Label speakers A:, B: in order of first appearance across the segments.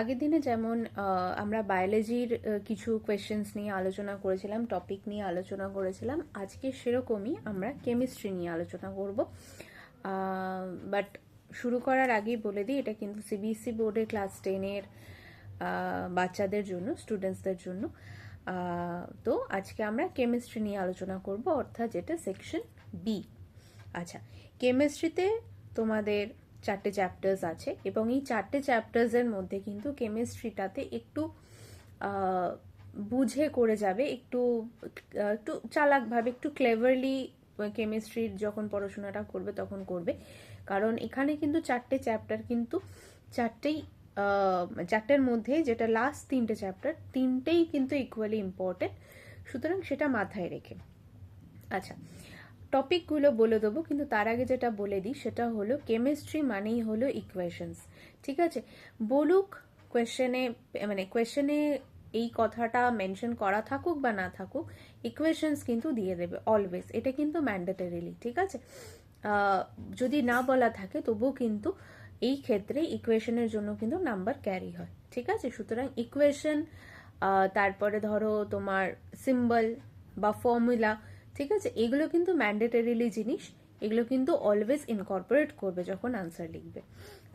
A: আগের দিনে যেমন আমরা বায়োলজির কিছু কোয়েশ্চেন্স নিয়ে আলোচনা করেছিলাম, টপিক নিয়ে আলোচনা করেছিলাম, আজকে সেরকমই আমরা কেমিস্ট্রি নিয়ে আলোচনা করব। বাট শুরু করার আগেই বলে দিই, এটা কিন্তু সিবিএসসি বোর্ডের ক্লাস 10-এর বাচ্চাদের জন্য, স্টুডেন্টসদের জন্য। তো আজকে আমরা কেমিস্ট্রি নিয়ে আলোচনা করব, অর্থাৎ যেটা সেকশন বি। আচ্ছা, কেমিস্ট্রিতে তোমাদের 4টে চ্যাপ্টার্স আছে এবং এই 4টে চ্যাপ্টার্সের মধ্যে কিন্তু কেমিস্ট্রিটাতে একটু বুঝে করে যাবে, একটু একটু চালাকভাবে, একটু ক্লেভারলি কেমিস্ট্রির যখন পড়াশোনাটা করবে তখন করবে। কারণ এখানে কিন্তু 4টে চ্যাপ্টার, কিন্তু চারটের মধ্যে যেটা লাস্ট 3টে চ্যাপ্টার, তিনটেই কিন্তু ইকুয়ালি ইম্পর্টেন্ট, সুতরাং সেটা মাথায় রেখে। আচ্ছা, টপিকগুলো বলে দেবো, কিন্তু তার আগে যেটা বলে দিই সেটা হলো কেমিস্ট্রি মানেই হলো ইকুয়েশনস। ঠিক আছে, বলুক কোয়েশ্চেনে এই কথাটা মেনশন করা থাকুক বা না থাকুক, ইকুয়েশনস কিন্তু দিয়ে দেবে অলওয়েজ, এটা কিন্তু ম্যান্ডেটরিলি। ঠিক আছে, যদি না বলা থাকে তবুও কিন্তু এই ক্ষেত্রে ইকুয়েশনের জন্য কিন্তু নাম্বার ক্যারি হয়। ঠিক আছে, সুতরাং ইকুয়েশন, তারপরে ধরো তোমার সিম্বল বা ফর্মুলা, ঠিক আছে, এগুলো কিন্তু ম্যান্ডেটরিলি জিনিস, এগুলো কিন্তু অলওয়েজ ইনকর্পোরেট করবে যখন আনসার লিখবে।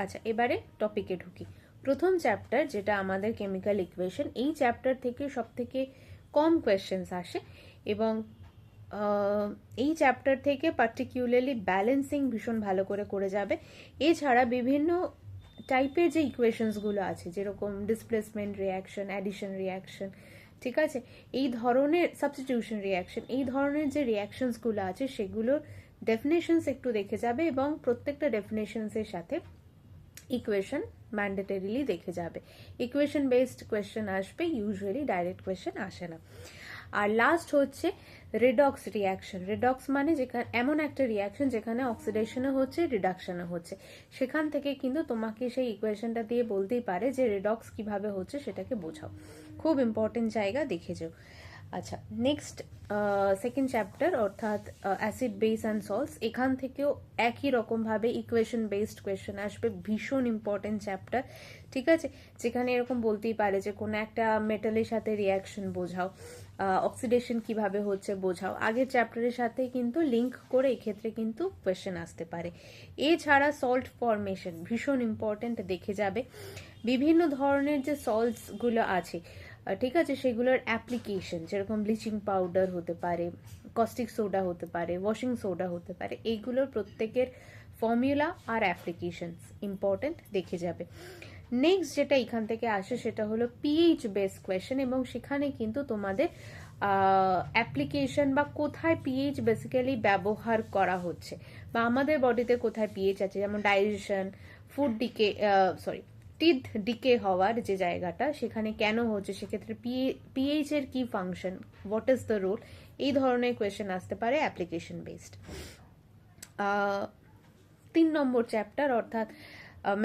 A: আচ্ছা, এবারে টপিকে ঢুকি। প্রথম চ্যাপ্টার যেটা আমাদের কেমিক্যাল ইকুয়েশন, এই চ্যাপ্টার থেকে সব থেকে কম কোয়েশ্চেন্স আসে এবং এই চ্যাপ্টার থেকে পার্টিকুলারলি ব্যালেন্সিং ভীষণ ভালো করে যাবে। এছাড়া বিভিন্ন টাইপের যে ইকুয়েশনসগুলো আছে, যেরকম ডিসপ্লেসমেন্ট রিয়াকশন, অ্যাডিশন রিয়াকশন, ঠিক আছে, এই ধরনের সাবস্টিটিউশন রিয়াকশন, এই ধরনের যে রিয়াকশনসগুলো আছে সেগুলোর ডেফিনেশনস একটু দেখে যাবে এবং প্রত্যেকটা ডেফিনেশনসের সাথে ইকুয়েশন ম্যান্ডেটরিলি দেখে যাবে। ইকুয়েশন বেসড কোয়েশ্চেন আসবে, ইউজুয়ালি ডাইরেক্ট কোয়েশ্চেন আসে না। আর লাস্ট হচ্ছে রেডক্স রিয়াকশন। রেডক্স মানে যেখানে এমন একটা রিয়াকশন যেখানে অক্সিডেশনও হচ্ছে, রিডাকশনও হচ্ছে, সেখান থেকে কিন্তু তোমাকে সেই ইকুয়েশনটা দিয়ে বলতেই পারে যে রেডক্স কিভাবে হচ্ছে সেটাকে বোঝাও। খুব ইম্পর্টেন্ট জায়গা, দেখে যাও। আচ্ছা, নেক্সট সেকেন্ড চ্যাপ্টার অর্থাৎ অ্যাসিড বেস অ্যান্ড সল্টস, এখান থেকেও একই রকমভাবে ইকুয়েশন বেসড কোয়েশ্চেন আসবে, ভীষণ ইম্পর্টেন্ট চ্যাপ্টার। ঠিক আছে, যেখানে এরকম বলতেই পারে যে কোনো একটা মেটালের সাথে রিয়াকশন বোঝাও, অক্সিডেশন কিভাবে হচ্ছে বোঝাও, আগের চ্যাপ্টারের সাথে কিন্তু লিঙ্ক করে এক্ষেত্রে কিন্তু কোয়েশ্চেন আসতে পারে। এছাড়া সল্ট ফরমেশন ভীষণ ইম্পর্টেন্ট, দেখে যাবে। বিভিন্ন ধরনের যে সল্টসগুলো আছে, ঠিক আছে, সেগুলোর অ্যাপ্লিকেশন, যেরকম ব্লিচিং পাউডার হতে পারে, কস্টিক সোডা হতে পারে, ওয়াশিং সোডা হতে পারে, এইগুলোর প্রত্যেকের ফর্মুলা আর অ্যাপ্লিকেশনস ইম্পর্টেন্ট, দেখে যাবে। নেক্সট যেটা এখান থেকে আসে সেটা হলো পিএইচ বেস কোয়েশ্চেন, এবং সেখানে কিন্তু তোমাদের অ্যাপ্লিকেশন বা কোথায় পিএইচ বেসিক্যালি ব্যবহার করা হচ্ছে, বা আমাদের বডিতে কোথায় পিএইচ আছে, যেমন digestion, food decay, teeth decay হওয়ার যে জায়গাটা, সেখানে কেন হচ্ছে, সেক্ষেত্রে পিএইচ এর কি function, what is the role, এই ধরনের কোয়েশ্চেন আসতে পারে অ্যাপ্লিকেশন বেসড। 3 নম্বর চ্যাপ্টার অর্থাৎ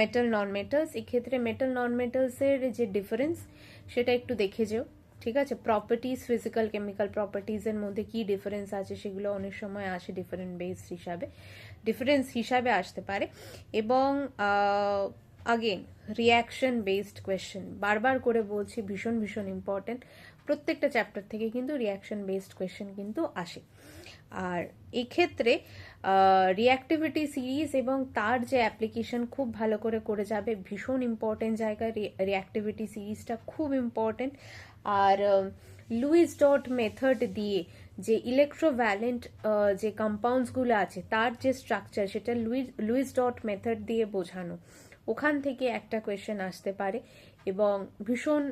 A: মেটাল নন মেটালস, এক্ষেত্রে মেটাল নন মেটালসের যে ডিফারেন্স সেটা একটু দেখে যেও। ঠিক আছে, প্রপার্টিজ, ফিজিক্যাল কেমিক্যাল প্রপার্টিজের মধ্যে কি ডিফারেন্স আছে সেগুলো অনেক সময় আসে ডিফারেন্স হিসাবে আসতে পারে। এবং আগেন রিয়াকশন বেসড কোয়েশ্চেন, বারবার করে বলছি, ভীষণ ভীষণ ইম্পর্টেন্ট, প্রত্যেকটা চ্যাপ্টার থেকে কিন্তু রিয়াকশন বেসড কোয়েশ্চেন কিন্তু আসে। আর এক্ষেত্রে রিঅ্যাক্টিভিটি সিরিজ এবং তার যে অ্যাপ্লিকেশন খুব ভালো করে যাবে, ভীষণ ইম্পর্টেন্ট জায়গা, রিঅ্যাক্টিভিটি সিরিজটা খুব ইম্পর্টেন্ট। আর লুইস ডট মেথড দিয়ে যে ইলেকট্রোভ্যালেন্ট যে কম্পাউন্ডসগুলো আছে তার যে স্ট্রাকচার, সেটা লুইস ডট মেথড দিয়ে বোঝানো, ওখান থেকে একটা কোয়েশ্চেন আসতে পারে এবং ভীষণ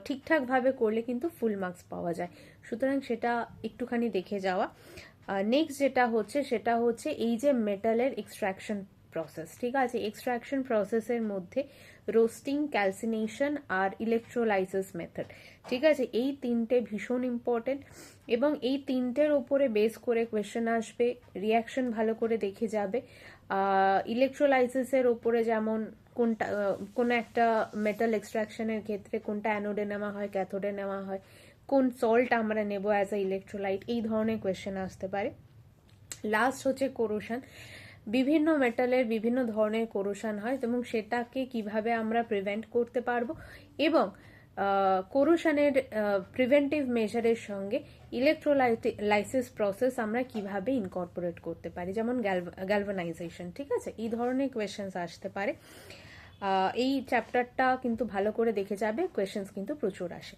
A: ঠিকঠাকভাবে করলে কিন্তু ফুল মার্কস পাওয়া যায়, সুতরাং সেটা একটুখানি দেখে যাওয়া। নেক্সট যেটা হচ্ছে সেটা হচ্ছে এই যে মেটালের এক্সট্রাকশন প্রসেস, ঠিক আছে, এক্সট্রাকশন প্রসেসের মধ্যে রোস্টিং, ক্যালসিনেশন আর ইলেকট্রোলাইসিস মেথড, ঠিক আছে, এই তিনটে ভীষণ ইম্পর্টেন্ট এবং এই তিনটের ওপরে বেস করে কোয়েশ্চেন আসবে, রিয়াকশন ভালো করে দেখে যাবে। ইলেকট্রোলাইসিসের ওপরে যেমন কোনটা, কোনো একটা মেটাল এক্সট্রাকশনের ক্ষেত্রে কোনটা অ্যানোডে নেওয়া হয়, ক্যাথোডে নেওয়া হয়, কোন সল্ট আমরা নেব অ্যাজ আ ইলেকট্রোলাইট, এই ধরনের কোয়েশ্চেন আসতে পারে। লাস্ট হচ্ছে কোরোশন, বিভিন্ন মেটালের বিভিন্ন ধরনের কোরোশন হয় এবং সেটাকে কিভাবে আমরা প্রিভেন্ট করতে পারবো, এবং কোরোশনের প্রিভেন্টিভ মেজারের সঙ্গে ইলেকট্রোলাইসিস প্রসেস আমরা কিভাবে ইনকর্পোরেট করতে পারি, যেমন গ্যালভানাইজেশন। ঠিক আছে, এই ধরনের কোয়েশ্চেন্স আসতে পারে। এই চ্যাপ্টারটা কিন্তু ভালো করে দেখে যাবে, কোয়েশ্চেন্স কিন্তু প্রচুর আসে।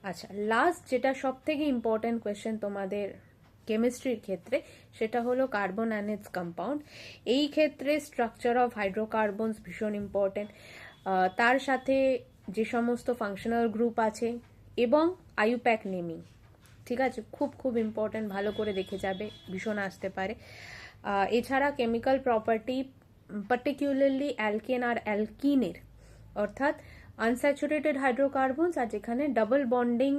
A: আচ্ছা, লাস্ট যেটা সব থেকে ইম্পর্টেন্ট কোয়েশ্চেন তোমাদের কেমিস্ট্রির ক্ষেত্রে, সেটা হলো কার্বন অ্যান্ড ইটস কম্পাউন্ড। এই ক্ষেত্রে স্ট্রাকচার অফ হাইড্রোকার্বনস ভীষণ ইম্পর্টেন্ট, তার সাথে যে সমস্ত ফাংশনাল গ্রুপ আছে এবং আইউপ্যাক নেমিং। ঠিক আছে, খুব খুব ইম্পর্টেন্ট, ভালো করে দেখে যাবে, ভীষণ আসতে পারে। এছাড়া কেমিক্যাল প্রপার্টি, পার্টিকুলারলি অ্যালকেন আর অ্যালকিনের, অর্থাৎ আনস্যাচুরেটেড হাইড্রোকার্বনস আর যেখানে ডাবল বন্ডিং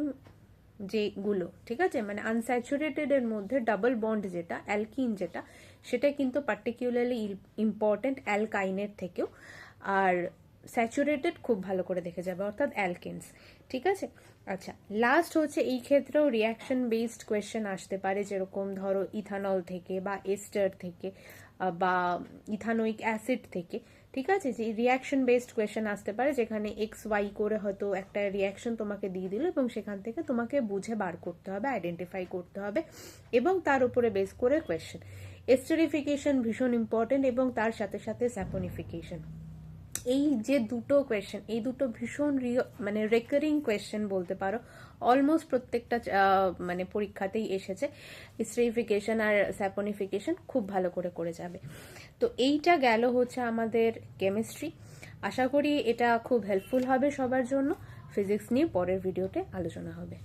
A: যেগুলো, ঠিক আছে, মানে আনস্যাচুরেটেড এর মধ্যে ডাবল বন্ড যেটা অ্যালকিন যেটা, সেটা কিন্তু পার্টিকুলারলি ইম্পর্টেন্ট অ্যালকাইনের থেকেও। আর স্যাচুরেটেড খুব ভালো করে দেখে যাবে, অর্থাৎ অ্যালকেনস। ঠিক আছে, আচ্ছা, লাস্ট হচ্ছে এই ক্ষেত্রেও রিয়াকশন বেসড কোয়েশ্চেন আসতে পারে, যেরকম ধরো ইথানল থেকে বা এস্টার থেকে বা ইথানোইক অ্যাসিড থেকে। ঠিক আছে, যে রিয়াকশন বেসড কোয়েশ্চেন আসতে পারে, যেখানে এক্স ওয়াই করে হয়তো একটা রিয়াকশন তোমাকে দিয়ে দিল এবং সেখান থেকে তোমাকে বুঝে বার করতে হবে, আইডেন্টিফাই করতে হবে, এবং তার উপরে বেস করে কোয়েশ্চেন। এস্টারিফিকেশন ভীষণ ইম্পর্টেন্ট, এবং তার সাথে সাথে স্যাপনিফিকেশন। এই যে দুটো কোয়েশ্চেন, এই দুটো ভীষণ মানে রেকারিং কোয়েশ্চেন বলতে পারো, অলমোস্ট প্রত্যেকটা মানে পরীক্ষাতেই এসেছে। এস্টারিফিকেশন আর স্যাপনিফিকেশন খুব ভালো করে যাবে। তো এইটা গেল হচ্ছে আমাদের কেমিস্ট্রি। আশা করি এটা খুব হেল্পফুল হবে সবার জন্য। ফিজিক্স নিয়ে পরের ভিডিওতে আলোচনা হবে।